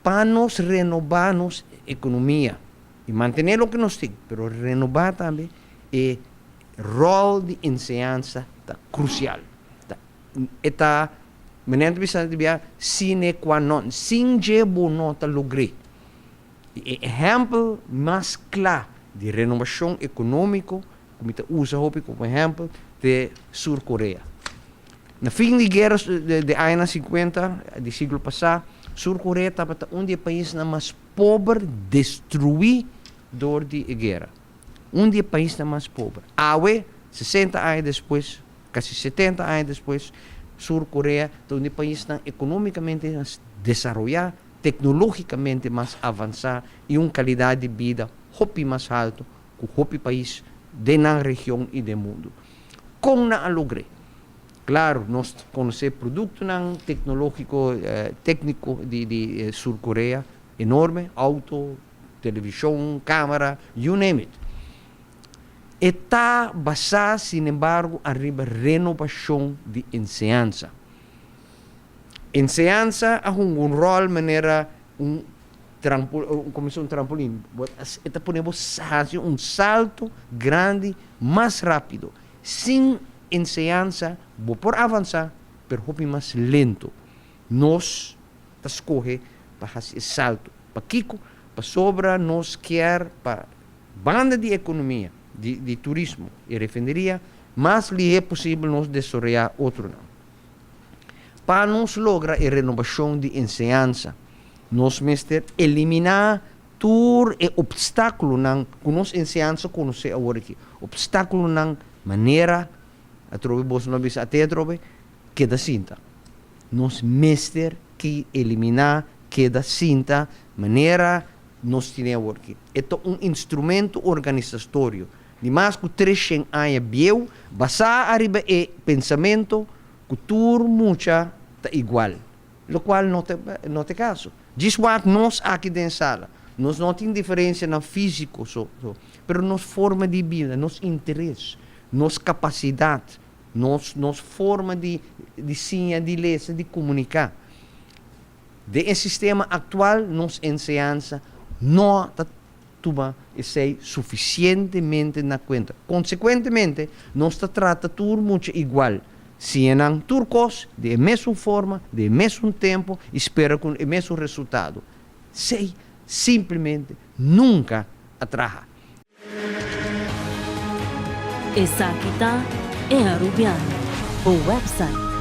para nos renovar nossa economia e manter o que nós temos, mas renovar também é rol de enseñanza tá crucial. Eta menente bisa dia sine qua non, sin jebo nota logre. Exemplo mais claro de renovação econômica, como está usa como exemplo de Sul-Coreia. Na fim de guerra de anos 50 do século passado, Sul-Coreia estava um dos países mais pobres destruído de guerra. Um dos países mais pobres. Awe, 60 anos depois, quase 70 anos depois, Sul-Coreia é um dos países economicamente mais desenvolvido, tecnologicamente mais avançado e uma qualidade de vida mais alta que o país da região e do mundo. Com a logre. Claro, nós conhecemos produtos tecnológicos, técnicos de Sul-Coreia enorme, auto, televisão, câmera, you name it. Está basado, sin embargo, arriba renovação de enseñanza. Enseñanza é um rol maneira como um trampolim. Está ponemos um salto grande, mais rápido. Sem enseñanza, vou por avançar, pero mais lento. Nós escolhe para fazer salto. Para Kiko, para sobra, nós quer para banda de economia, de turismo e refineria, mas lhe é possível nós desenvolver outro não. Para nós lograr a renovação de enseñanza, nós mestre eliminar todo o obstáculo que nós enseñanza conhecer agora aqui. Obstáculo na maneira a trobe vos não bisa até trobe que da cinta. Nós mestre que eliminar que da cinta maneira nós temos agora aqui. É um instrumento organizatório. De mais que 300 anos bieu, basar arriba e pensamento que tudo mucha tá igual. O qual não tem caso. Diz que nós aqui dentro da sala, nós não temos diferença no físico, mas nossa forma de vida, nosso interesse, nossa capacidade, nossa forma de sinha, de ler, de comunicar. De sistema atual, nossa enseñanza não toma sei suficientemente na conta. Consequentemente, nós trata tudo muito igual. Se são turcos, de mesma forma, de mesmo tempo, espera com o mesmo resultado. Sei simplesmente nunca atraja. Essa aqui é a Rubiano, o website